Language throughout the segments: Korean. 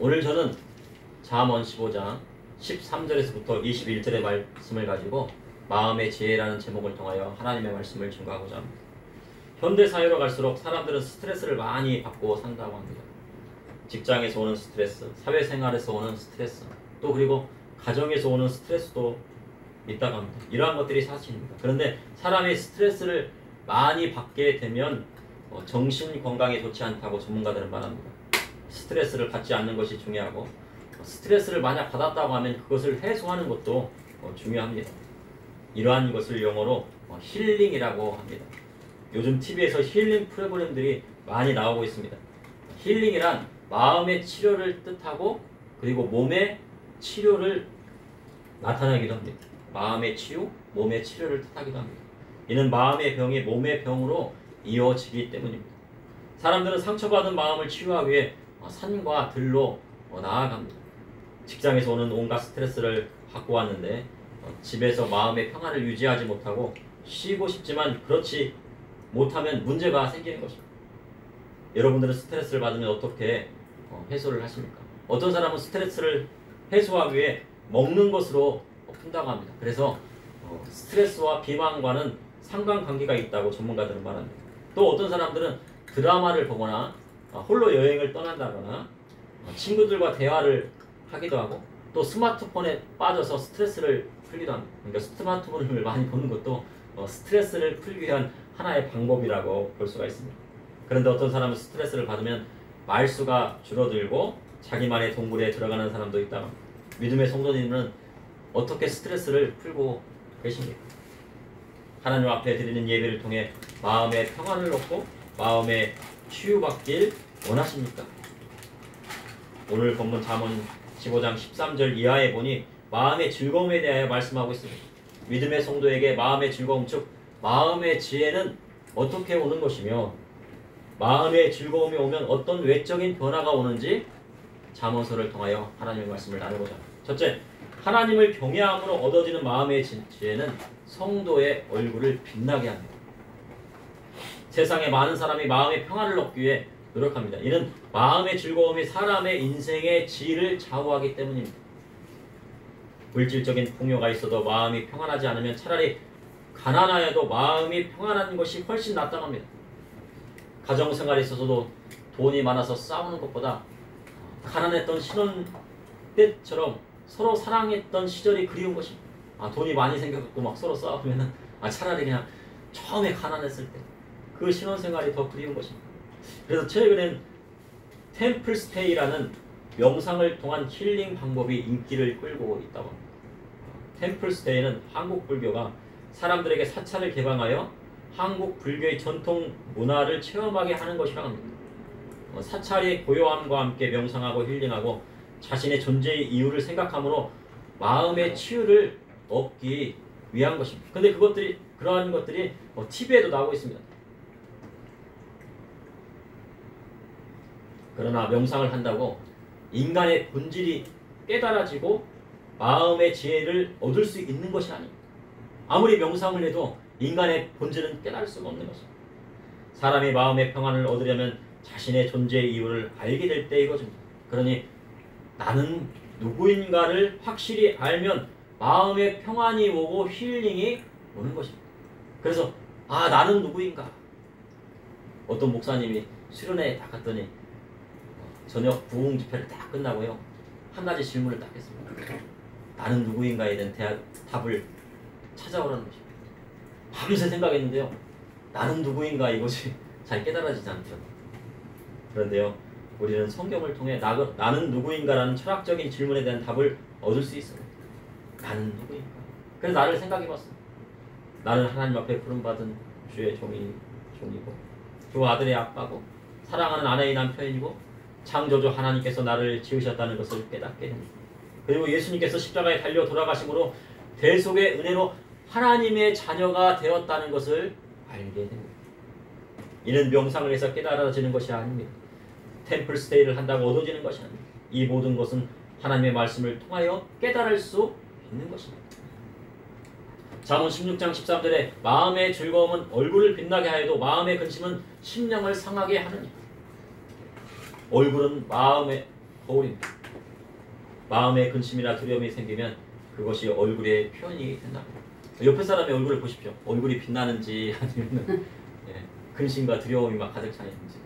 오늘 저는 잠언 15장 13절에서부터 21절의 말씀을 가지고 마음의 지혜라는 제목을 통하여 하나님의 말씀을 증거하고자 합니다. 현대사회로 갈수록 사람들은 스트레스를 많이 받고 산다고 합니다. 직장에서 오는 스트레스, 사회생활에서 오는 스트레스, 또 그리고 가정에서 오는 스트레스도 있다고 합니다. 이러한 것들이 사실입니다. 그런데 사람이 스트레스를 많이 받게 되면 정신 건강에 좋지 않다고 전문가들은 말합니다. 스트레스를 받지 않는 것이 중요하고 스트레스를 만약 받았다고 하면 그것을 해소하는 것도 중요합니다. 이러한 것을 영어로 힐링이라고 합니다. 요즘 TV에서 힐링 프로그램들이 많이 나오고 있습니다. 힐링이란 마음의 치료를 뜻하고 그리고 몸의 치료를 나타내기도 합니다. 마음의 치유, 몸의 치료를 뜻하기도 합니다. 이는 마음의 병이 몸의 병으로 이어지기 때문입니다. 사람들은 상처받은 마음을 치유하기 위해 산과 들로 나아갑니다. 직장에서 오는 온갖 스트레스를 받고 왔는데 집에서 마음의 평안을 유지하지 못하고 쉬고 싶지만 그렇지 못하면 문제가 생기는 것입니다. 여러분들은 스트레스를 받으면 어떻게 해소를 하십니까? 어떤 사람은 스트레스를 해소하기 위해 먹는 것으로 푼다고 합니다. 그래서 스트레스와 비만과는 상관관계가 있다고 전문가들은 말합니다. 또 어떤 사람들은 드라마를 보거나 홀로 여행을 떠난다거나 친구들과 대화를 하기도 하고 또 스마트폰에 빠져서 스트레스를 풀기도 합니다. 그러니까 스마트폰을 많이 보는 것도 스트레스를 풀기 위한 하나의 방법이라고 볼 수가 있습니다. 그런데 어떤 사람은 스트레스를 받으면 말수가 줄어들고 자기만의 동굴에 들어가는 사람도 있다고 합니다. 믿음의 성도님은 어떻게 스트레스를 풀고 계십니까? 하나님 앞에 드리는 예배를 통해 마음의 평안을 얻고 마음의 치유받길 원하십니까? 오늘 본문 잠언 15장 13절 이하에 보니 마음의 즐거움에 대하여 말씀하고 있습니다. 믿음의 성도에게 마음의 즐거움, 즉 마음의 지혜는 어떻게 오는 것이며 마음의 즐거움이 오면 어떤 외적인 변화가 오는지 잠언서를 통하여 하나님의 말씀을 나누고자 합니다. 첫째, 하나님을 경외함으로 얻어지는 마음의 지혜는 성도의 얼굴을 빛나게 합니다. 세상에 많은 사람이 마음의 평안을 얻기 위해 노력합니다. 이는 마음의 즐거움이 사람의 인생의 질을 좌우하기 때문입니다. 물질적인 풍요가 있어도 마음이 평안하지 않으면 차라리 가난하여도 마음이 평안한 것이 훨씬 낫다고 합니다. 가정생활에 있어서도 돈이 많아서 싸우는 것보다 가난했던 신혼 때처럼 서로 사랑했던 시절이 그리운 것입니다. 돈이 많이 생겨갖고 막 서로 싸우면 차라리 그냥 처음에 가난했을 때 그 신혼생활이 더 그리운 것입니다. 그래서 최근엔 템플스테이라는 명상을 통한 힐링 방법이 인기를 끌고 있다고 합니다. 템플스테이는 한국 불교가 사람들에게 사찰을 개방하여 한국 불교의 전통 문화를 체험하게 하는 것이라고 합니다. 사찰의 고요함과 함께 명상하고 힐링하고 자신의 존재의 이유를 생각함으로 마음의 치유를 얻기 위한 것입니다. 근데 그러한 것들이 TV에도 나오고 있습니다. 그러나 명상을 한다고 인간의 본질이 깨달아지고 마음의 지혜를 얻을 수 있는 것이 아닙니다. 아무리 명상을 해도 인간의 본질은 깨달을 수가 없는 것입니다. 사람이 마음의 평안을 얻으려면 자신의 존재의 이유를 알게 될 때의 것입니다. 그러니 나는 누구인가를 확실히 알면 마음의 평안이 오고 힐링이 오는 것입니다. 그래서 나는 누구인가? 어떤 목사님이 수련회에 딱 갔더니 저녁 부흥 집회를 딱 끝나고요. 한 가지 질문을 딱 했습니다. 나는 누구인가에 대한 답을 찾아오라는 것입니다. 밤새 생각했는데요. 나는 누구인가 이것이 잘 깨달아지지 않더라고요. 그런데요. 우리는 성경을 통해 나는 누구인가라는 철학적인 질문에 대한 답을 얻을 수 있어요. 나는 누구인가? 그래서 나를 생각해봤어요. 나는 하나님 앞에 부름받은 주의 종이고 두 아들의 아빠고 사랑하는 아내의 남편이고 창조주 하나님께서 나를 지으셨다는 것을 깨닫게 됩니다. 그리고 예수님께서 십자가에 달려 돌아가심으로 대속의 은혜로 하나님의 자녀가 되었다는 것을 알게 됩니다. 이는 명상을 해서 깨달아지는 것이 아닙니다. 템플스테이를 한다고 얻어지는 것이 아닙니다. 이 모든 것은 하나님의 말씀을 통하여 깨달을 수 있는 것입니다. 잠언 16장 13절에 마음의 즐거움은 얼굴을 빛나게 하여도 마음의 근심은 심령을 상하게 하느니라. 얼굴은 마음의 거울입니다. 마음에 근심이나 두려움이 생기면 그것이 얼굴의 표현이 된다. 옆에 사람의 얼굴을 보십시오. 얼굴이 빛나는지 아니면 근심과 두려움이 막 가득 차 있는지.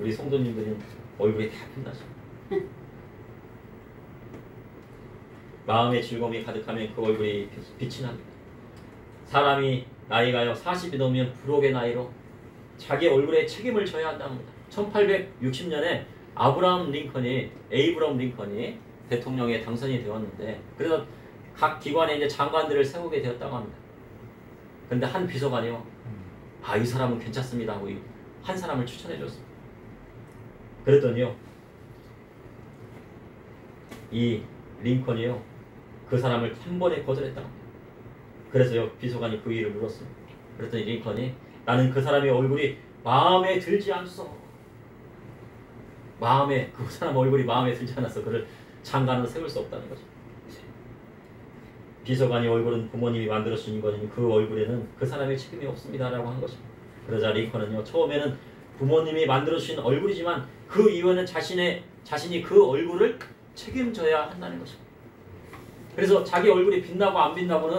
우리 성도님들은 얼굴이 다 빛나죠. 마음의 즐거움이 가득하면 그 얼굴이 빛이 납니다. 사람이 나이가요 40이 넘으면 불혹의 나이로 자기 얼굴에 책임을 져야 한답니다. 1860년에 에이브럼 링컨이 대통령에 당선이 되었는데, 그래서 각 기관에 이제 장관들을 세우게 되었다고 합니다. 그런데 한 비서관이요, 이 사람은 괜찮습니다 하고 한 사람을 추천해 줬습니다. 그랬더니요, 이 링컨이요 그 사람을 한 번에 거절했다고 합니다. 그래서요 비서관이 그 일을 물었습니다. 그랬더니 링컨이, 나는 그 사람의 얼굴이 마음에 들지 않소. 그 사람 얼굴이 마음에 들지 않아서 그를 장관으로 세울 수 없다는 거죠. 비서관이 얼굴은 부모님이 만들어 주신 거니 그 얼굴에는 그 사람의 책임이 없습니다라고 한 것입니다. 그러자 링컨은요, 처음에는 부모님이 만들어 주신 얼굴이지만 그 이후에는 자신이 그 얼굴을 책임져야 한다는 것입니다. 그래서 자기 얼굴이 빛나고 안 빛나고는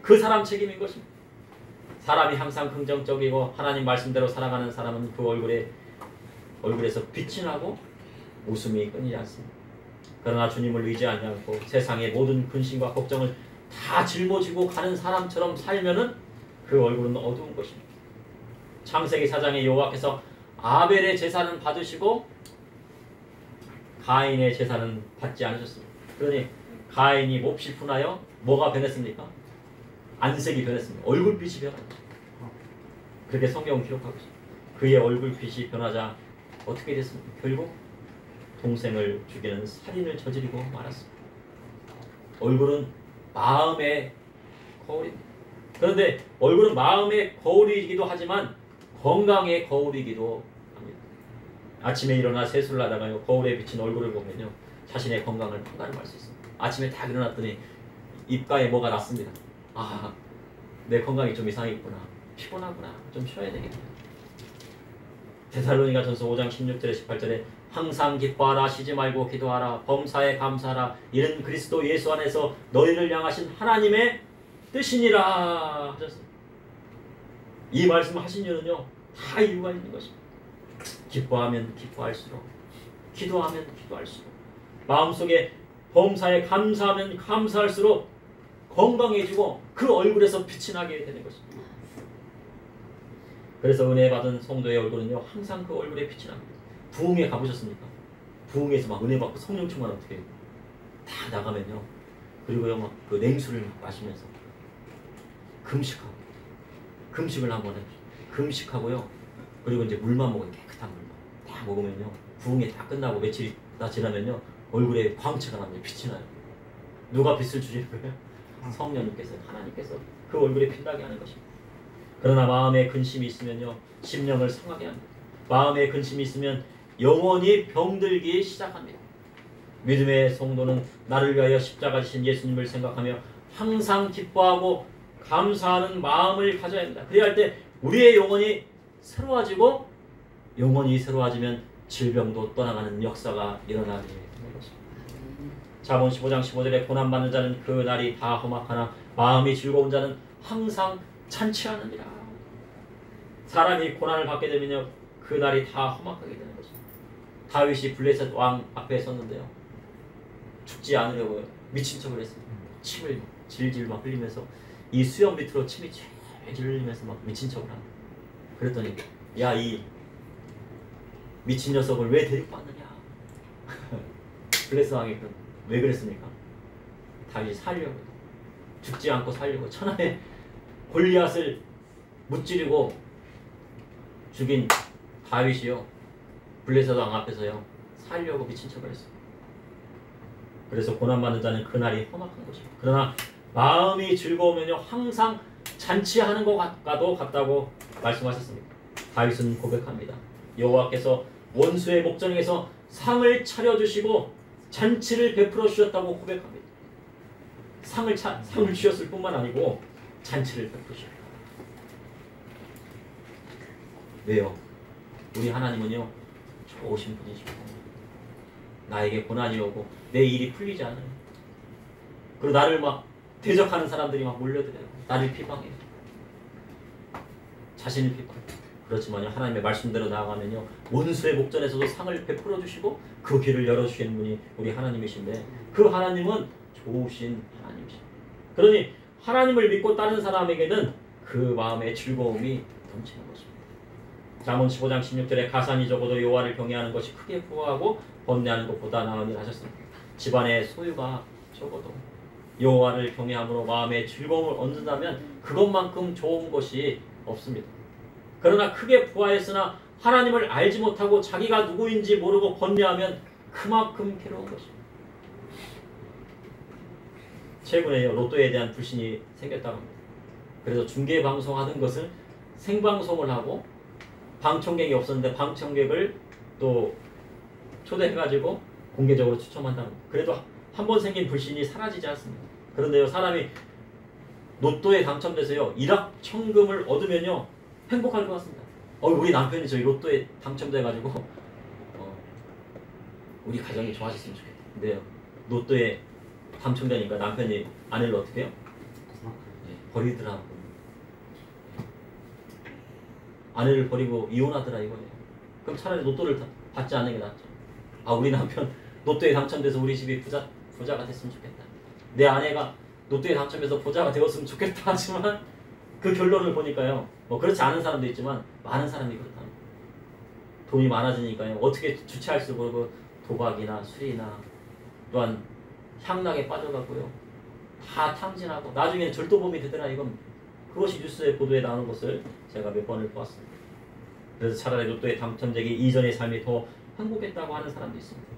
그 사람 책임인 것입니다. 사람이 항상 긍정적이고 하나님 말씀대로 살아가는 사람은 그 얼굴에서 빛이 나고 웃음이 끊이지 않습니다. 그러나 주님을 의지하지 않고 세상의 모든 근심과 걱정을 다 짊어지고 가는 사람처럼 살면은 그 얼굴은 어두운 것입니다. 창세기 4장에 여호와께서 아벨의 제사는 받으시고 가인의 제사는 받지 않으셨습니다. 그러니 가인이 몹시 분하여 뭐가 변했습니까? 안색이 변했습니다. 얼굴빛이 변합니다. 그렇게 성경은 기록하고 있습니다. 그의 얼굴빛이 변하자 어떻게 됐습니까? 결국 동생을 죽이는 살인을 저지르고 말았습니다. 얼굴은 마음의 거울입니다. 그런데 얼굴은 마음의 거울이기도 하지만 건강의 거울이기도 합니다. 아침에 일어나 세수를 하다가요 거울에 비친 얼굴을 보면요 자신의 건강을 판가름할 수 있습니다. 아침에 딱 일어났더니 입가에 뭐가 났습니다. 내 건강이 좀 이상했구나, 피곤하구나, 좀 쉬어야 되겠다. 데살로니가전서 5장 16절에 18절에 항상 기뻐하라, 쉬지 말고 기도하라, 범사에 감사하라, 이는 그리스도 예수 안에서 너희를 향하신 하나님의 뜻이니라 하셨습니다. 이 말씀을 하신 이유는요 다 이유가 있는 것입니다. 기뻐하면 기뻐할수록, 기도하면 기도할수록, 마음속에 범사에 감사하면 감사할수록 건강해지고 그 얼굴에서 빛이 나게 되는 것입니다. 그래서 은혜 받은 성도의 얼굴은요 항상 그 얼굴에 빛이 납니다. 부흥회 가보셨습니까? 부흥회에서 막 은혜 받고 성령 충만 어떻게 해요? 다 나가면요, 그리고요 막 그 냉수를 막 마시면서 금식을 한번 해요. 금식하고요, 그리고 이제 물만 먹어요. 깨끗한 물만 다 먹으면요 부흥회 다 끝나고 며칠이 다 지나면요 얼굴에 광채가 납니다. 빛이 나요. 누가 빛을 주시는 거예요? 성령님께서, 하나님께서 그 얼굴에 빛나게 하는 것입니다. 그러나 마음에 근심이 있으면요 심령을 상하게 합니다. 마음에 근심이 있으면 영원히 병들기 시작합니다. 믿음의 성도는 나를 위하여 십자가 지신 예수님을 생각하며 항상 기뻐하고 감사하는 마음을 가져야 합니다. 그래야 할 때 우리의 영혼이 새로워지고, 영혼이 새로워지면 질병도 떠나가는 역사가 일어나게 되는 것입니다. 잠언 15장 15절에 고난받는 자는 그 날이 다 험악하나 마음이 즐거운 자는 항상 잔치하느니라. 사람이 고난을 받게 되면요 그 날이 다 험악하게 되는 것입니다. 다윗이 블레셋 왕 앞에 섰는데요 죽지 않으려고 미친 척을 했습니다. 침을 질질 막 흘리면서 이 수염 밑으로 침이 질질 흘리면서 막 미친 척을 합니다. 그랬더니 야, 이 미친 녀석을 왜 데리고 왔느냐. 블레셋 왕이 왜 그랬습니까? 다윗이 살려고, 죽지 않고 살려고, 천하의 골리앗을 무찌르고 죽인 다윗이요 블레셋 왕 앞에서요 살려고 미친 척을 했어요. 그래서 고난받는 자는 그날이 험악한 것입니다. 그러나 마음이 즐거우면요 항상 잔치하는 것과도 같다고 말씀하셨습니다. 다윗은 고백합니다. 여호와께서 원수의 목전에서 상을 차려주시고 잔치를 베풀어 주셨다고 고백합니다. 상을 주셨을 뿐만 아니고 잔치를 베푸셨다. 왜요? 우리 하나님은요 좋으신 분이시고 나에게 고난이 오고 내 일이 풀리지 않아요. 그리고 나를 막 대적하는 사람들이 막 몰려들어요. 나를 비방해요. 자신을 비방해요. 그렇지만요, 하나님의 말씀대로 나아가면요, 원수의 목전에서도 상을 베풀어 주시고 그 길을 열어주시는 분이 우리 하나님이신데, 그 하나님은 좋으신 하나님이십니다. 그러니 하나님을 믿고 따르는 사람에게는 그 마음의 즐거움이 넘치는 것입니다. 잠언 15장 16절에 가산이 적어도 여호와를 경외하는 것이 크게 부하고 번뇌하는 것보다 나으니라 하셨습니다. 집안의 소유가 적어도 여호와를 경외함으로 마음의 즐거움을 얻는다면 그것만큼 좋은 것이 없습니다. 그러나 크게 부하였으나 하나님을 알지 못하고 자기가 누구인지 모르고 번뇌하면 그만큼 괴로운 것입니다. 최근에 로또에 대한 불신이 생겼다고 합니다. 그래서 중계방송 하던 것을 생방송을 하고, 방청객이 없었는데 방청객을 또 초대해가지고 공개적으로 추첨한다는 거예요. 그래도 한 번 생긴 불신이 사라지지 않습니다. 그런데요, 사람이 로또에 당첨돼서요 1억 천금을 얻으면요 행복할 것 같습니다. 우리 남편이 저희 로또에 당첨돼가지고 우리 가정이 좋아졌으면 좋겠다. 근데요, 로또에 당첨되니까 남편이 아내를 어떻게 해요? 버리더라고. 아내를 버리고 이혼하더라 이거예요. 그럼 차라리 로또를 받지 않는 게 낫죠. 우리 남편 로또에 당첨돼서 우리 집이 부자가 됐으면 좋겠다. 내 아내가 로또에 당첨돼서 부자가 되었으면 좋겠다 하지만 그 결론을 보니까요, 그렇지 않은 사람도 있지만 많은 사람이 그렇다. 돈이 많아지니까요, 어떻게 주체할 수 모르고 도박이나 술이나 또한 향락에 빠져가고요, 다 탕진하고 나중에는 절도범이 되더라 이건, 그것이 뉴스에 보도에 나오는 것을 제가 몇 번을 보았습니다. 그래서 차라리 로또에 당첨되기 이전의 삶이 더 행복했다고 하는 사람도 있습니다.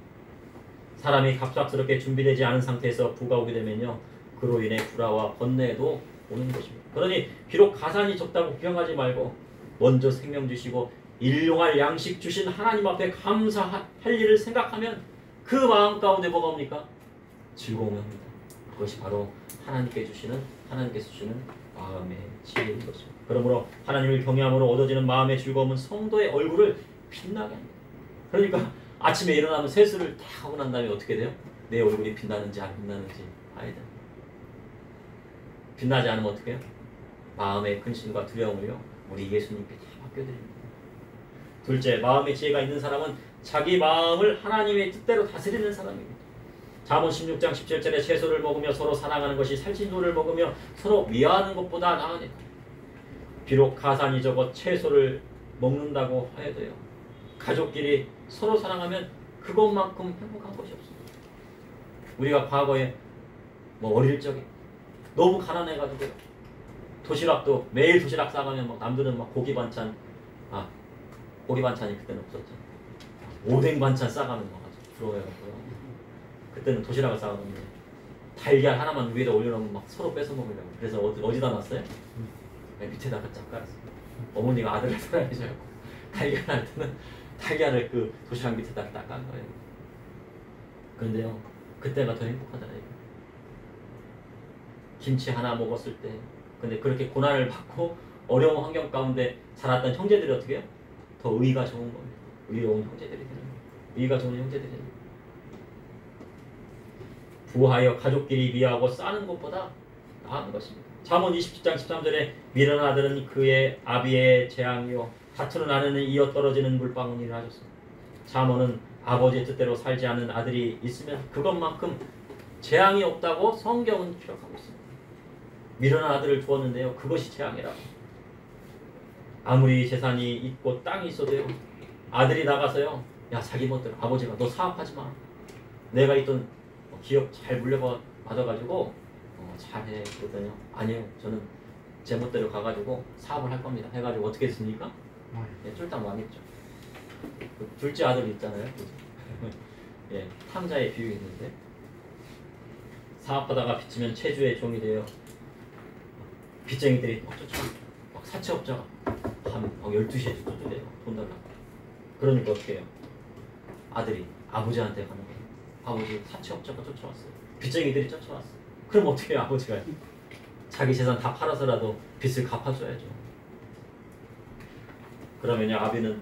사람이 갑작스럽게 준비되지 않은 상태에서 부가 오게 되면요, 그로 인해 불화와 번뇌도 오는 것입니다. 그러니 비록 가산이 적다고 비방하지 말고 먼저 생명 주시고 일용할 양식 주신 하나님 앞에 감사할 일을 생각하면 그 마음 가운데 뭐가 옵니까? 즐거움이 옵니다. 그것이 바로 하나님께서 주시는 마음의 지혜인 것입니다. 그러므로 하나님을 경외함으로 얻어지는 마음의 즐거움은 성도의 얼굴을 빛나게 합니다. 그러니까 아침에 일어나면 세수를 다 하고 난 다음에 어떻게 돼요? 내 얼굴이 빛나는지 안 빛나는지 봐야 돼요. 빛나지 않으면 어떻게 해요? 마음의 근심과 두려움을요, 우리 예수님께 다 맡겨드립니다. 둘째, 마음의 지혜가 있는 사람은 자기 마음을 하나님의 뜻대로 다스리는 사람입니다. 잠언 16장 17절에 채소를 먹으며 서로 사랑하는 것이 살찐돌을 먹으며 서로 미워하는 것보다 나으니라. 비록 가산이 적어 채소를 먹는다고 하여도요, 가족끼리 서로 사랑하면 그것만큼 행복한 것이 없습니다. 우리가 과거에 어릴 적에 너무 가난해가지고요, 도시락도 매일 도시락 싸가면 남들은 고기 반찬, 고기 반찬이 그때는 없었죠. 오뎅 반찬 싸가면 부러워해가지고요. 그때는 도시락을 싸가는데 달걀 하나만 위에다 올려놓으면 서로 뺏어 먹으려고. 그래서 어디다 놨어요? 밑에다가 쫙 깔았어요. 어머니가 아들을 사랑해줘요. 달걀 할 때는 달걀을 그 도시락 밑에다 딱 깐 거예요. 그런데요, 그때가 더 행복하잖아요. 김치 하나 먹었을 때, 근데 그렇게 고난을 받고 어려운 환경 가운데 자랐던 형제들이 어떻게 해요? 더 의가 좋은 겁니다. 의로운 형제들이 되는 거예요. 의가 좋은 형제들이 되는 거예요. 부하여 가족끼리 미워하고 싸는 것보다 나은 것입니다. 잠언 27장 13절에 미련한 아들은 그의 아비의 재앙이요 다투는 아내는 이어 떨어지는 물방울이라 하셨습니다. 잠언은 아버지의 뜻대로 살지 않는 아들이 있으면 그것만큼 재앙이 없다고 성경은 기록하고 있습니다. 미련한 아들을 주었는데요, 그것이 재앙이라고. 아무리 재산이 있고 땅이 있어도요, 아들이 나가서요, 야 자기 멋대로 아버지가 너 사업하지 마, 내가 있던 기업 잘 물려받아가지고 잘해. 그러더니 아니요, 저는 제 멋대로 가가지고 사업을 할 겁니다 해가지고 어떻게 됐습니까? 쫄딱 망했죠. 그 둘째 아들 있잖아요. 예, 탕자의 비유 있는데, 사업하다가 빚지면 체주의 종이 되어 빚쟁이들이 쫓아와. 사채업자가 밤 12시에 쫓아내요. 돈 달라고. 그러니까 어떻게 해요? 아들이 아버지한테 가는 거예요. 아버지, 사채업자가 쫓아왔어요. 빚쟁이들이 쫓아왔어요. 그럼 어떻게 해요? 아버지가 자기 재산 다 팔아서라도 빚을 갚아줘야죠. 그러면요, 아비는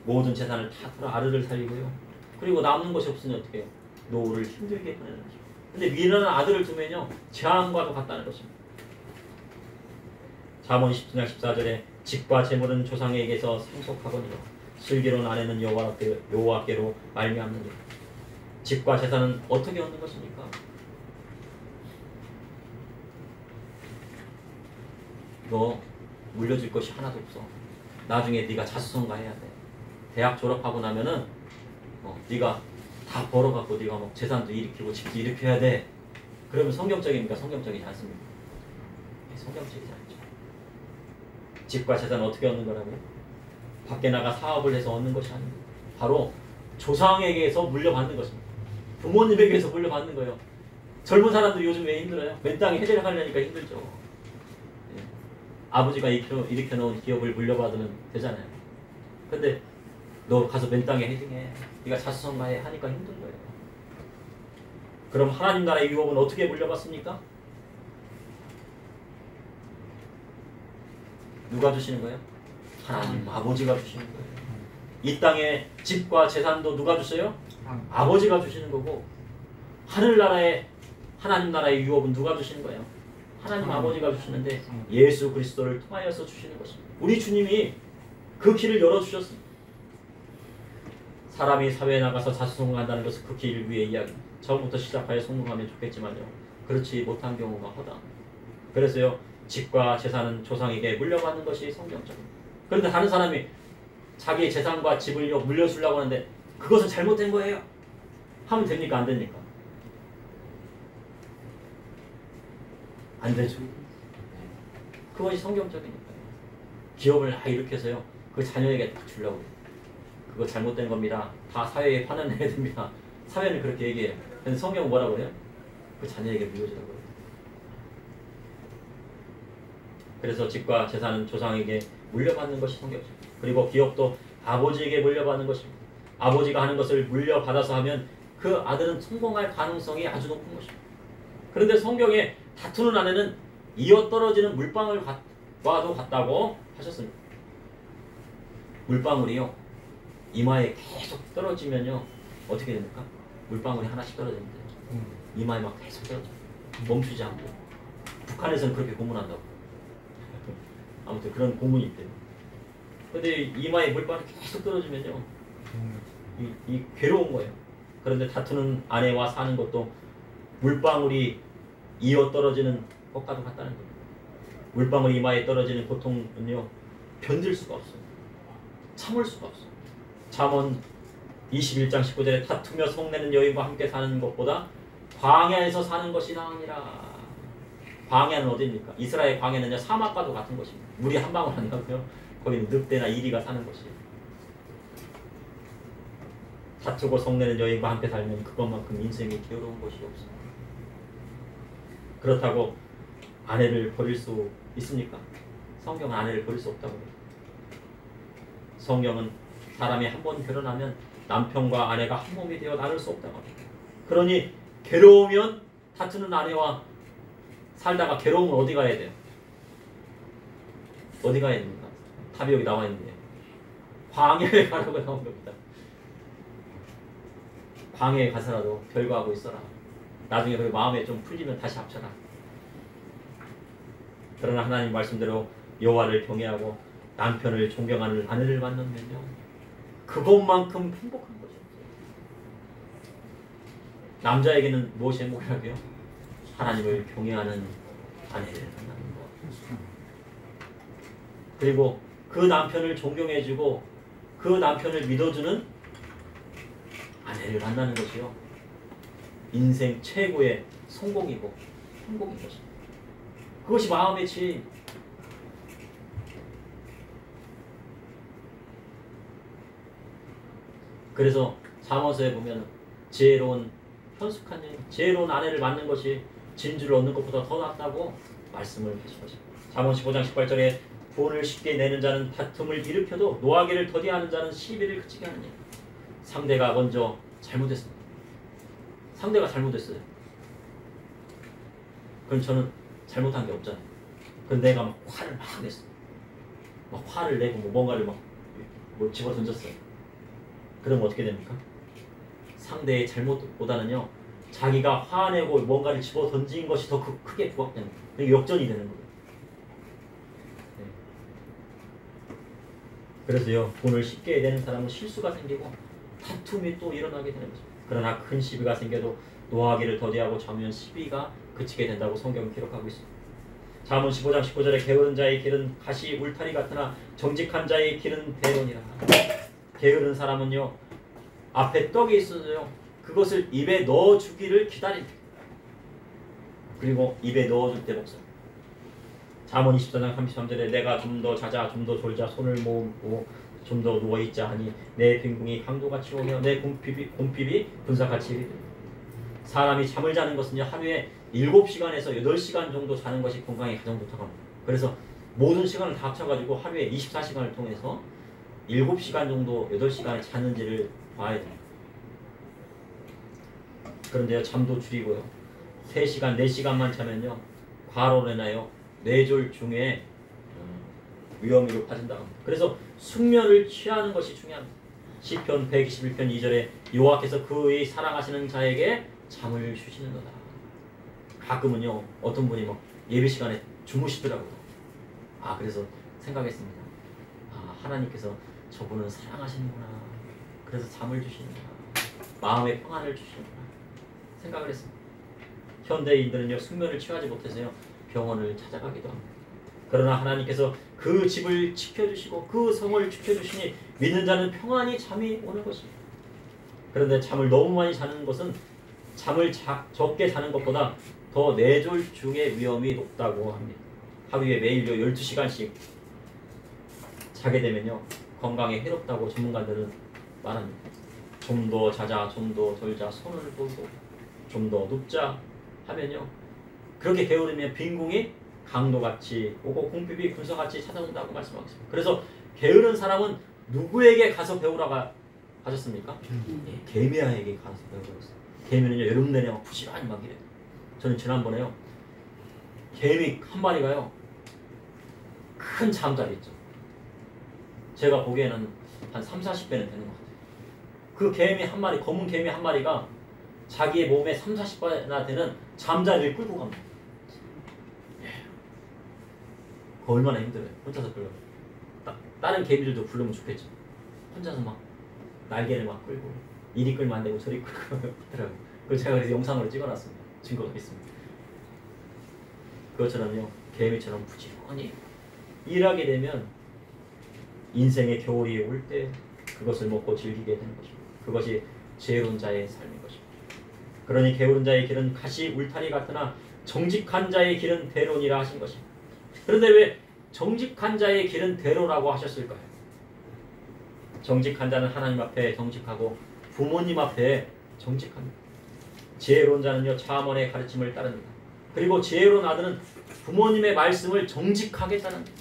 모든 재산을 다 털어 아들을 살리고요. 그리고 남는 것이 없으니 어떻게 해요? 노후를 힘들게 보내는 거죠. 근데 미련한 아들을 두면요 재앙과도 같다는 것입니다. 잠언 10장 14절에 집과 재물은 조상에게서 상속하거니와 슬기로운 아내는 여호와께로 말미암느니라. 집과 재산은 어떻게 얻는 것입니까? 너 물려줄 것이 하나도 없어. 나중에 네가 자수성가해야 돼. 대학 졸업하고 나면은 네가 다 벌어갖고 네가 막 재산도 일으키고 집도 일으켜야 돼. 그러면 성경적입니까? 성경적이지 않습니까? 성경적이지 않죠. 집과 재산은 어떻게 얻는 거라고요? 밖에 나가 사업을 해서 얻는 것이 아닙니다. 바로 조상에게서 물려받는 것입니다. 부모님에게서 물려받는 거예요. 젊은 사람들이 요즘 왜 힘들어요? 맨 땅에 해제를 하려니까 힘들죠. 예. 아버지가 일으켜 놓은 기업을 물려받으면 되잖아요. 근데 너 가서 맨 땅에 헤딩해. 네가 자수성가해 하니까 힘든 거예요. 그럼 하나님 나라의 유업은 어떻게 물려받습니까? 누가 주시는 거예요? 하나님 아버지가 주시는 거예요. 이 땅에 집과 재산도 누가 주세요? 아버지가 주시는 거고, 하늘나라의 하나님 나라의 유업은 누가 주시는 거예요? 하나님 아버지가 주시는데 예수 그리스도를 통하여서 주시는 것입니다. 우리 주님이 그 길을 열어주셨습니다. 사람이 사회에 나가서 자수성가한다는 것은 그 길을 위해 이야기. 처음부터 시작하여 성공하면 좋겠지만요. 그렇지 못한 경우가 허다. 그래서요. 집과 재산은 조상에게 물려받는 것이 성경적입니다. 그런데 다른 사람이 자기의 재산과 집을 물려주려고 하는데 그것은 잘못된 거예요. 하면 됩니까? 안 됩니까? 안 되죠. 그것이 성경적이니까요. 기업을 다 일으켜서요. 그 자녀에게 딱 주려고 해요. 그거 잘못된 겁니다. 다 사회에 파내야 됩니다. 사회는 그렇게 얘기해요. 근데 성경은 뭐라고 그래요? 그 자녀에게 물려주라고 해요. 그래서 집과 재산은 조상에게 물려받는 것이 성경입니다. 그리고 기업도 아버지에게 물려받는 것입니다. 아버지가 하는 것을 물려받아서 하면 그 아들은 성공할 가능성이 아주 높은 것입니다. 그런데 성경에 다투는 아내는 이어떨어지는 물방울과도 같다고 하셨습니다. 물방울이요. 이마에 계속 떨어지면요. 어떻게 됩니까? 물방울이 하나씩 떨어지는데 이마에 막 계속 떨어져요. 멈추지 않고. 북한에서는 그렇게 고문한다고. 아무튼 그런 고문이 있대요. 근데 이마에 물방울이 계속 떨어지면요. 이 괴로운 거예요. 그런데 다투는 아내와 사는 것도 물방울이 이어 떨어지는 것과도 같다는 겁니다. 물방울 이마에 떨어지는 고통은요. 견딜 수가 없어요. 참을 수가 없어요. 잠언 21장 19절에 다투며 성내는 여인과 함께 사는 것보다 광야에서 사는 것이 나으니라. 광야는 어디입니까? 이스라엘 광야는요. 사막과도 같은 것입니다. 물이 한 방울 아니고요. 거기는 늑대나 이리가 사는 것이에요. 다투고 성내는 여인과 함께 살면 그것만큼 인생이 괴로운 것이 없습니다. 그렇다고 아내를 버릴 수 있습니까? 성경은 아내를 버릴 수 없다고 해요. 성경은 사람이 한 번 결혼하면 남편과 아내가 한 몸이 되어 나눌 수 없다고 합니다. 그러니 괴로우면 다투는 아내와 살다가 괴로우면 어디 가야 돼요? 어디 가야 됩니까? 답이 여기 나와 있는데 광야에 가라고 나온 겁니다. 광야에 가서라도 결과하고 있어라. 나중에 그 마음에 좀 풀리면 다시 합쳐라. 그러나 하나님 말씀대로 여호와를 경외하고 남편을 존경하는 아내를 만나면요. 그것만큼 행복한 것이 없어요. 남자에게는 무엇이 행복이라고요? 하나님을 경외하는 아내를 만나는 것. 그리고 그 남편을 존경해주고 그 남편을 믿어주는 아내를 만나는 것이요. 인생 최고의 성공이고 행복인 것입니다. 그것이 마음의 지혜입니다. 그래서 잠언서에 보면 지혜로운 현숙한 여인, 지혜로운 아내를 만난 것이 진주를 얻는 것보다 더 낫다고 말씀을 하신 것입니다. 잠언 15장 18절에 돈을 쉽게 내는 자는 다툼을 일으켜도 노하기를 더디하는 자는 시비를 그치게 하느니. 상대가 먼저 잘못했습니다. 상대가 잘못했어요. 그럼 저는 잘못한 게 없잖아요. 그런데 내가 막 화를 막 냈어요. 막 화를 내고 뭔가를 막 집어 던졌어요. 그럼 어떻게 됩니까? 상대의 잘못보다는요 자기가 화내고 뭔가를 집어 던진 것이 더 크게 부각되는 거예요. 역전이 되는 거예요. 네. 그래서요 돈을 쉽게 내는 사람은 실수가 생기고 다툼이 또 일어나게 되는 거죠. 그러나 큰 시비가 생겨도 노하기를 더디하고 잠으면 시비가 그치게 된다고 성경은 기록하고 있습니다. 잠언 15장 19절에 게으른 자의 길은 가시 울타리 같으나 정직한 자의 길은 대론이라. 게으른 사람은요 앞에 떡이 있어서요 그것을 입에 넣어주기를 기다립니다. 그리고 입에 넣어줄 때 먹어요. 잠언 24장 33절에 내가 좀 더 자자 좀 더 졸자 손을 모으고 좀 더 누워있자 하니 내 빈궁이 강도같이 오며 내 곰핍이 분사같이 이르리라. 사람이 잠을 자는 것은요 하루에 7시간에서 8시간 정도 자는 것이 건강에 가장 좋다고 합니다. 그래서 모든 시간을 다 합쳐가지고 하루에 24시간을 통해서 7시간 정도 8시간을 자는지를 봐야 됩니다. 그런데요 잠도 줄이고요 3시간 4시간만 자면요 과로로 인하여 뇌졸중에 위험으로 빠진다고 합니다. 그래서 숙면을 취하는 것이 중요합니다. 시편 121편 2절에 여호와께서 그의 사랑하시는 자에게 잠을 주시는 거다. 가끔은요 어떤 분이 막 예배 시간에 주무시더라고요. 그래서 생각했습니다. 하나님께서 저분은 사랑하시는구나. 그래서 잠을 주시는구나. 마음의 평안을 주시는구나 생각을 했습니다. 현대인들은요 숙면을 취하지 못해서요 병원을 찾아가기도 합니다. 그러나 하나님께서 그 집을 지켜주시고 그 성을 지켜주시니 믿는 자는 평안히 잠이 오는 것입니다. 그런데 잠을 너무 많이 자는 것은 잠을 적게 자는 것보다 더 뇌졸중의 위험이 높다고 합니다. 하루에 매일 12시간씩 자게 되면요 건강에 해롭다고 전문가들은 말합니다. 좀 더 자자 좀 더 졸자 손을 보고 좀 더 눕자 하면요 그렇게 게으르면 빈궁이 강도같이 오고 궁핍이 군서같이 찾아온다고 말씀하셨습니다. 그래서 게으른 사람은 누구에게 가서 배우라고 하셨습니까? 개미야에게 가서 배우라고 했어요. 개미는요 여름 내내 막 부지런히 막 이래요. 저는 지난번에요 개미 한 마리가요 큰 잠자리 있죠. 제가 보기에는 한 30-40배는 되는 것 같아요. 그 개미 한 마리, 검은 개미 한 마리가 자기의 몸에 30-40배나 되는 잠자리를 끌고 갑니다. 그거 얼마나 힘들어요. 혼자서 끌고. 다른 개미들도 부르면 좋겠죠. 혼자서 막 날개를 막 끌고 이리 끌면 안 되고 저리 끌고 하더라고요. 그걸 제가 그래서 영상으로 찍어놨습니다. 증거가 있습니다. 그것처럼요 개미처럼 부지런히 일하게 되면 인생의 겨울이 올 때 그것을 먹고 즐기게 되는 것입니다. 그것이 지혜로운 자의 삶인 것입니다. 그러니 게으른 자의 길은 가시 울타리 같으나 정직한 자의 길은 대론이라 하신 것입니다. 그런데 왜 정직한 자의 길은 대로라고 하셨을까요? 정직한 자는 하나님 앞에 정직하고 부모님 앞에 정직합니다. 지혜로운 자는요 잠언의 가르침을 따릅니다. 그리고 지혜로운 아들은 부모님의 말씀을 정직하게 따릅니다.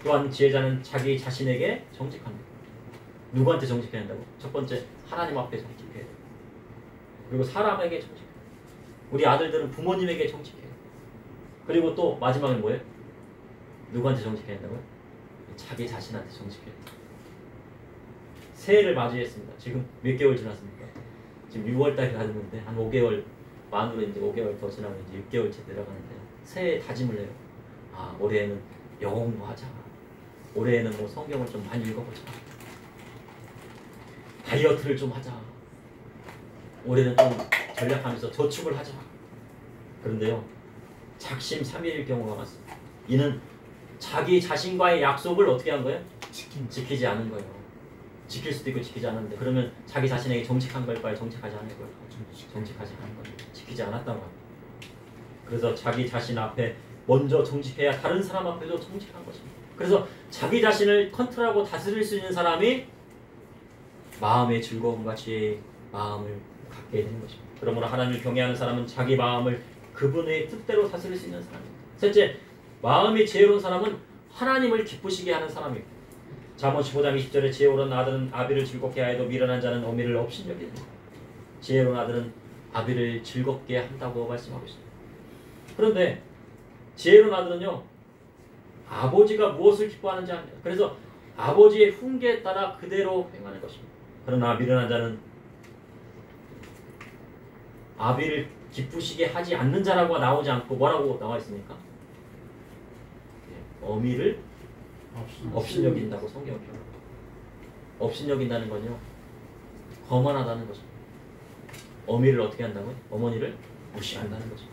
또한 지혜자는 자기 자신에게 정직합니다. 누구한테 정직해야 한다고? 첫 번째 하나님 앞에 정직해야 돼요. 그리고 사람에게 정직해요. 우리 아들들은 부모님에게 정직해요. 그리고 또 마지막은 뭐예요? 누구한테 정직해야 한다고요? 자기 자신한테 정직해야 돼요. 새해를 맞이했습니다. 지금 몇 개월 지났습니까? 지금 6월달에 갔는데 한 5개월 만으로 이제 5개월 더 지나면 이제 6개월째 내려가는데 새해 다짐을 해요. 올해는 영어 공부하자. 올해는 뭐 성경을 좀 많이 읽어보자. 다이어트를 좀 하자. 올해는 좀 전략하면서 저축을 하자. 그런데요 작심 삼일일 경우가 많습니다. 이는 자기 자신과의 약속을 어떻게 한 거예요? 지키지 않은 거예요. 지킬 수도 있고 지키지 않았는데 그러면 자기 자신에게 정직한 걸까요? 정직하지 않은 걸까요? 정직하지 않은 거예요. 지키지 않았다고 합니다. 그래서 자기 자신 앞에 먼저 정직해야 다른 사람 앞에도 정직한 것입니다. 그래서 자기 자신을 컨트롤하고 다스릴 수 있는 사람이 마음의 즐거움과 지혜의 마음을 갖게 되는 것입니다. 그러므로 하나님을 경외하는 사람은 자기 마음을 그분의 뜻대로 다스릴 수 있는 사람입니다. 셋째, 마음이 지혜로운 사람은 하나님을 기쁘시게 하는 사람입니다. 잠언 15장 20절에 지혜로운 아들은 아비를 즐겁게 하여도 미련한 자는 어미를 업신여기는 지혜로운 아들은 아비를 즐겁게 한다고 말씀하고 있습니다. 그런데 지혜로운 아들은요 아버지가 무엇을 기뻐하는지 압니다. 그래서 아버지의 훈계에 따라 그대로 행하는 것입니다. 그러나 미련한 자는 아비를 기쁘시게 하지 않는 자라고 나오지 않고 뭐라고 나와 있습니까? 어미를 업신여긴다고 성경이 표현합니다. 업신여긴다는 건요, 거만하다는 거죠. 어미를 어떻게 한다고요? 어머니를 무시한다는 거죠.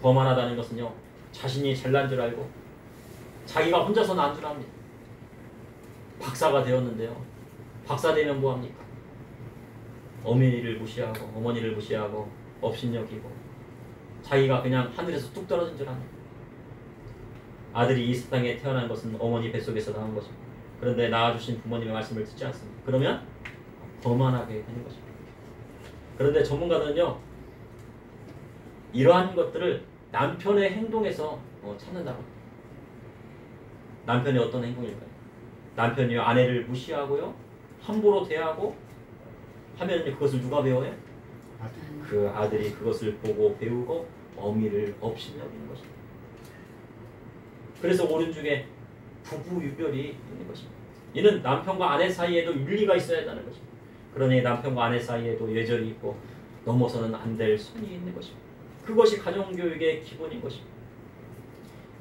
거만하다는 것은요, 자신이 잘난 줄 알고 자기가 혼자서 난 줄 압니다. 박사가 되었는데요, 박사 되면 뭐합니까? 어미를 무시하고 어머니를 무시하고 업신여기고 자기가 그냥 하늘에서 뚝 떨어진 줄 압니다. 아들이 이 세상에 태어난 것은 어머니 뱃속에서 나온 것입니다. 그런데 낳아주신 부모님의 말씀을 듣지 않습니다. 그러면 거만하게 되는 것입니다. 그런데 전문가들은요, 이러한 것들을 남편의 행동에서 찾는다고 합니다. 남편이 어떤 행동일까요? 남편이 아내를 무시하고요, 함부로 대하고 하면 그것을 누가 배워요? 그 아들이 그것을 보고 배우고 어미를 업신여기는 것입니다. 그래서 오른쪽에 부부 유별이 있는 것입니다. 이는 남편과 아내 사이에도 윤리가 있어야 한다는 것입니다. 그러니 남편과 아내 사이에도 예절이 있고 넘어서는 안 될 선이 있는 것입니다. 그것이 가정교육의 기본인 것입니다.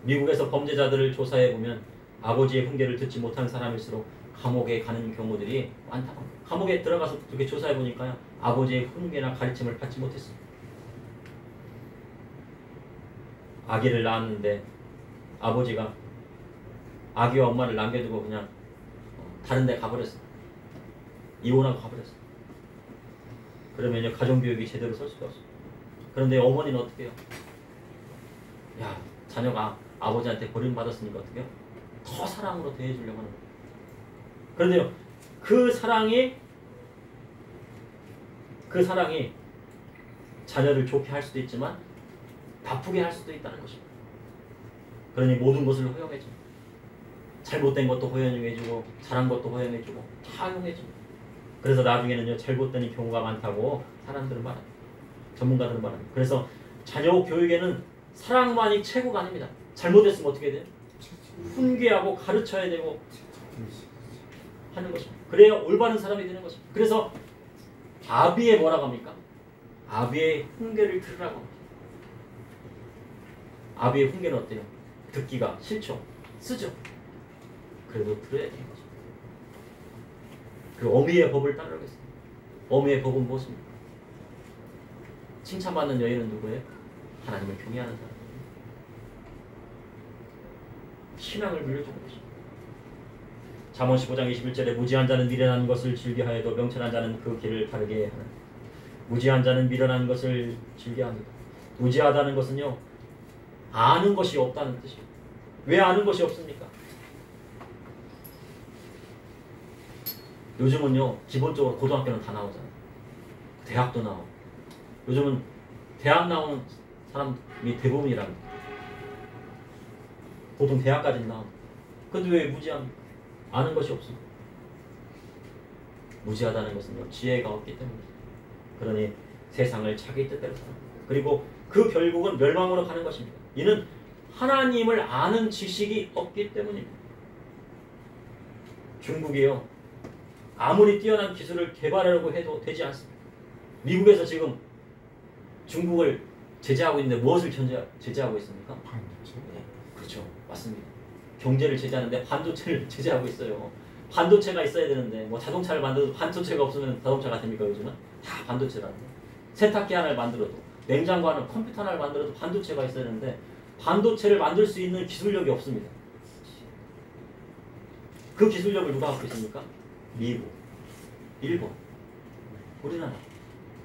미국에서 범죄자들을 조사해보면 아버지의 훈계를 듣지 못한 사람일수록 감옥에 가는 경우들이 많다고 합니다. 감옥에 들어가서 그렇게 조사해보니까요, 아버지의 훈계나 가르침을 받지 못했습니다. 아기를 낳았는데 아버지가 아기와 엄마를 남겨두고 그냥 다른 데 가버렸어요. 이혼하고 가버렸어요. 그러면 가정교육이 제대로 설 수가 없어요. 그런데 어머니는 어떻게 해요? 야, 자녀가 아버지한테 버림받았으니까 어떻게 해요? 더 사랑으로 대해주려고 하는 거예요. 그런데요, 그 사랑이 자녀를 좋게 할 수도 있지만 나쁘게 할 수도 있다는 것입니다. 그러니 모든 것을 허용해줍니다. 잘못된 것도 허용해주고 잘한 것도 허용해주고 다 허용해줍니다. 그래서 나중에는요, 잘못되는 경우가 많다고 사람들은 말합니다. 전문가들은 말합니다. 그래서 자녀 교육에는 사랑만이 최고가 아닙니다. 잘못했으면 어떻게 돼요? 훈계하고 가르쳐야 되고 하는 것입니다. 그래야 올바른 사람이 되는 것입니다. 그래서 아비의 뭐라고 합니까? 아비의 훈계를 들으라고 합니다. 아비의 훈계는 어때요? 듣기가 싫죠? 쓰죠? 그래도 들어야 되는 거죠. 그 어미의 법을 따르겠습니다. 어미의 법은 무엇입니까? 칭찬받는 여인은 누구예요? 하나님을 경외하는 사람입니다. 신앙을 물려주는 것입니다. 잠언 15장 21절에 무지한 자는 미련한 것을 즐겨하여도 명철한 자는 그 길을 바르게 하는. 무지한 자는 미련한 것을 즐겨합니다. 무지하다는 것은요, 아는 것이 없다는 뜻입니다. 왜 아는 것이 없습니까? 요즘은요, 기본적으로 고등학교는 다 나오잖아요. 대학도 나오고. 요즘은 대학 나오는 사람이 대부분이랍니다. 보통 대학까지는 나옵니다. 근데 왜 무지합니까? 아는 것이 없습니다. 무지하다는 것은요, 지혜가 없기 때문입니다. 그러니 세상을 자기 뜻대로 사는, 그리고 그 결국은 멸망으로 가는 것입니다. 이는 하나님을 아는 지식이 없기 때문입니다. 중국이요, 아무리 뛰어난 기술을 개발하려고 해도 되지 않습니다. 미국에서 지금 중국을 제재하고 있는데 무엇을 제재하고 있습니까? 반도체. 네, 그렇죠. 맞습니다. 경제를 제재하는데 반도체를 제재하고 있어요. 반도체가 있어야 되는데 뭐 자동차를 만들어도 반도체가 없으면 자동차가 됩니까? 요즘은 다 반도체라는데, 세탁기 하나를 만들어도, 냉장고 하나, 컴퓨터 하나를 만들어도 반도체가 있어야 되는데 반도체를 만들 수 있는 기술력이 없습니다. 그 기술력을 누가 갖고 있습니까? 미국, 일본, 우리나라,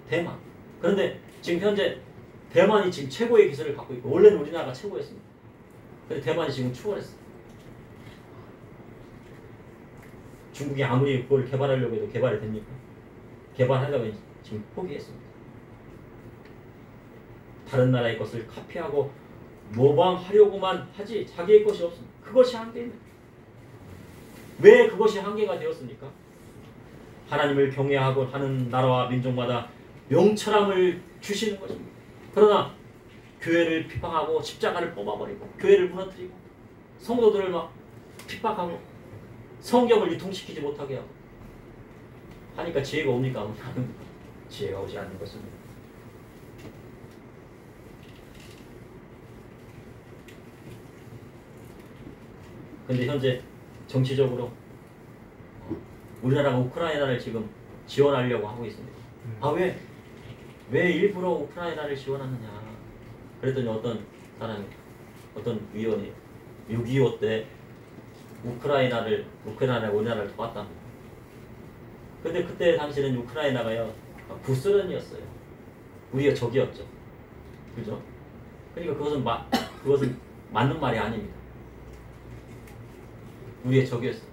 대만. 그런데 지금 현재 대만이 지금 최고의 기술을 갖고 있고, 원래는 우리나라가 최고였습니다. 근데 대만이 지금 추월했어요. 중국이 아무리 그걸 개발하려고 해도 개발이 됩니까? 개발하려고 지금 포기했습니다. 다른 나라의 것을 카피하고 모방하려고만 하지 자기의 것이 없습니다. 그것이 한계입니다. 왜 그것이 한계가 되었습니까? 하나님을 경외하고 하는 나라와 민족마다 명철함을 주시는 것입니다. 그러나 교회를 핍박하고 십자가를 뽑아버리고 교회를 무너뜨리고 성도들을 막 핍박하고 성경을 유통시키지 못하게 하고 하니까 지혜가 옵니까? 지혜가 오지 않는 것입니다. 근데 현재 정치적으로 우리나라가 우크라이나를 지금 지원하려고 하고 있습니다. 왜 일부러 우크라이나를 지원하느냐? 그랬더니 어떤 사람이, 어떤 위원이 6.25 때 우크라이나가 우리나라를 도왔답니다. 근데 그때 당시는 우크라이나가요 구소련이었어요. 우리가 적이었죠. 그죠? 그러니까 그것은 맞는 말이 아닙니다. 우리의 적이었어요.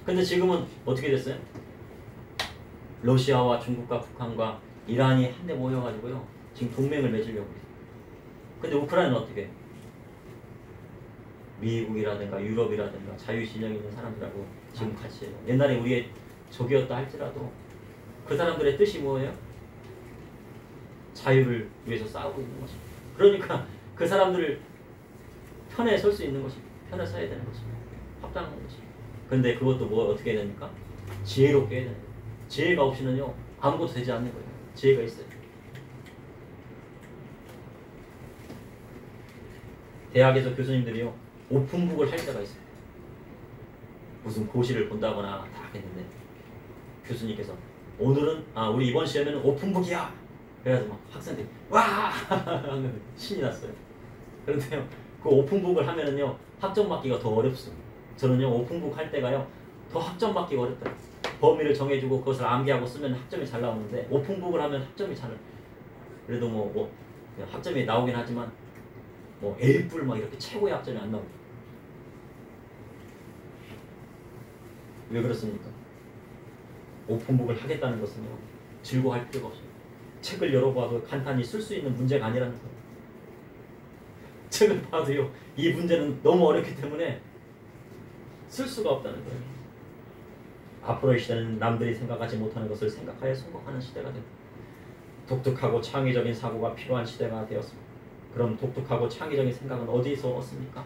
근데 지금은 어떻게 됐어요? 러시아와 중국과 북한과 이란이 한데 모여가지고요 지금 동맹을 맺으려고 해요. 근데 우크라이나는 어떻게 해요? 미국이라든가 유럽이라든가 자유신영 있는 사람들하고 지금 같이 해요. 옛날에 우리의 적이었다 할지라도 그 사람들의 뜻이 뭐예요? 자유를 위해서 싸우고 있는 것입니다. 그러니까 그 사람들 편에 설 수 있는 것입니다. 편에 서야 되는 것입니다. 합당한 것입니다. 근데 그것도 어떻게 해야 됩니까? 지혜롭게 해야 됩니다. 지혜가 없이는요 아무것도 되지 않는 거예요. 지혜가 있어요. 대학에서 교수님들이요 오픈북을 할 때가 있어요. 무슨 고시를 본다거나 다 했는데 교수님께서 오늘은 우리 이번 시험에는 오픈북이야. 그래서 막 학생들이 와 신이 났어요. 그런데요 그 오픈북을 하면은요 학점 받기가 더 어렵습니다. 저는요 오픈북 할 때가요 더 학점 받기가 어렵다. 범위를 정해주고 그것을 암기하고 쓰면 학점이 잘 나오는데 오픈북을 하면 학점이 잘 그래도 학점이 나오긴 하지만 A뿔 막 이렇게 최고의 학점이 안 나옵니다. 왜 그렇습니까? 오픈북을 하겠다는 것은요 즐거워할 필요가 없어요. 책을 열어봐도 간단히 쓸 수 있는 문제가 아니라는 거예요. 책을 봐도요 이 문제는 너무 어렵기 때문에 쓸 수가 없다는 거예요. 앞으로의 시대는 남들이 생각하지 못하는 것을 생각하여 성공하는 시대가 됩니다. 독특하고 창의적인 사고가 필요한 시대가 되었습니다. 그럼 독특하고 창의적인 생각은 어디서 얻습니까?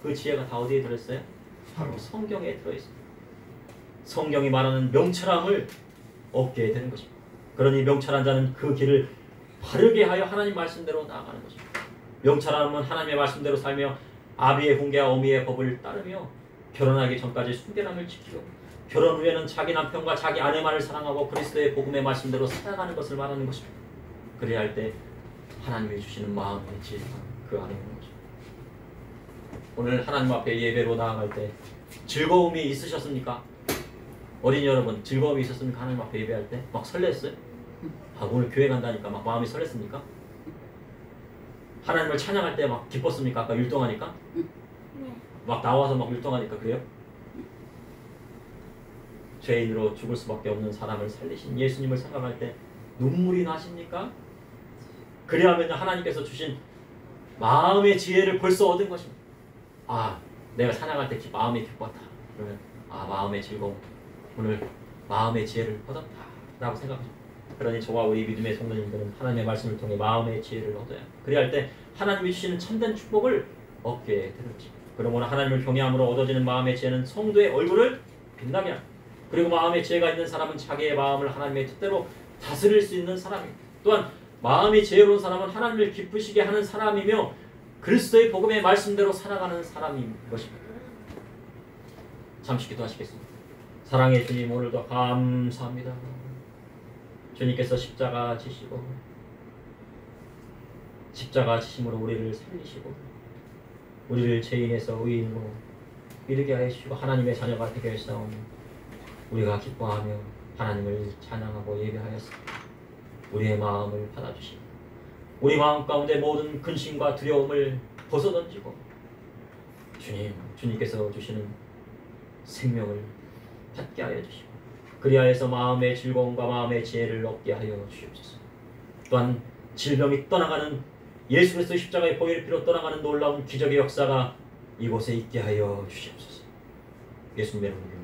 그 지혜가 다 어디에 들어있어요? 바로 성경에 들어있습니다. 성경이 말하는 명철함을 얻게 되는 것입니다. 그러니 명철한 자는 그 길을 바르게 하여 하나님 말씀대로 나아가는 것입니다. 명철함은 하나님의 말씀대로 살며 아비의 훈계와 어미의 법을 따르며 결혼하기 전까지 순결함을 지키고 결혼 후에는 자기 남편과 자기 아내만을 사랑하고 그리스도의 복음의 말씀대로 살아가는 것을 말하는 것입니다. 그래야 할 때 하나님이 주시는 마음의 지혜가 그 안에 있는 것입니다. 오늘 하나님 앞에 예배로 나아갈 때 즐거움이 있으셨습니까? 어린이 여러분 즐거움이 있었습니까? 하나님 앞에 예배할 때 막 설렜어요? 오늘 교회 간다니까 막 마음이 설렜습니까? 하나님을 찬양할 때 막 기뻤습니까? 아까 율동하니까? 막 나와서 막 율동하니까 그래요? 죄인으로 죽을 수밖에 없는 사람을 살리신 예수님을 생각할 때 눈물이 나십니까? 그래야면 하나님께서 주신 마음의 지혜를 벌써 얻은 것입니다. 내가 찬양할 때 마음이 기뻤다. 그러면 마음의 즐거움, 오늘 마음의 지혜를 얻었다 라고 생각합니다. 그러니 저와 우리 믿음의 성도님들은 하나님의 말씀을 통해 마음의 지혜를 얻어야 그래야 할 때 하나님이 주시는 참된 축복을 얻게 되는 것입니다. 그러므로 하나님을 경외함으로 얻어지는 마음의 지혜는 성도의 얼굴을 빛나게 합니다. 그리고 마음의 지혜가 있는 사람은 자기의 마음을 하나님의 뜻대로 다스릴 수 있는 사람입니다. 또한 마음이 지혜로운 사람은 하나님을 기쁘시게 하는 사람이며 그리스도의 복음의 말씀대로 살아가는 사람인 것입니다. 잠시 기도하시겠습니다. 사랑의 주님 오늘도 감사합니다. 주님께서 십자가 지시고 십자가 지심으로 우리를 살리시고 우리를 죄인에서 의인으로 이르게 하여 주시고 하나님의 자녀가 되게 하시사오니 우리가 기뻐하며 하나님을 찬양하고 예배하였습니다. 우리의 마음을 받아주시고 우리 마음 가운데 모든 근심과 두려움을 벗어던지고 주님께서 주시는 생명을 받게 하여 주시고 그리하여서 마음의 즐거움과 마음의 지혜를 얻게 하여 주시옵소서. 또한 질병이 떠나가는 예수 그리스도 십자가의 보혈 피로 떠나가는 놀라운 기적의 역사가 이곳에 있게 하여 주시옵소서. 예수님의 이름으로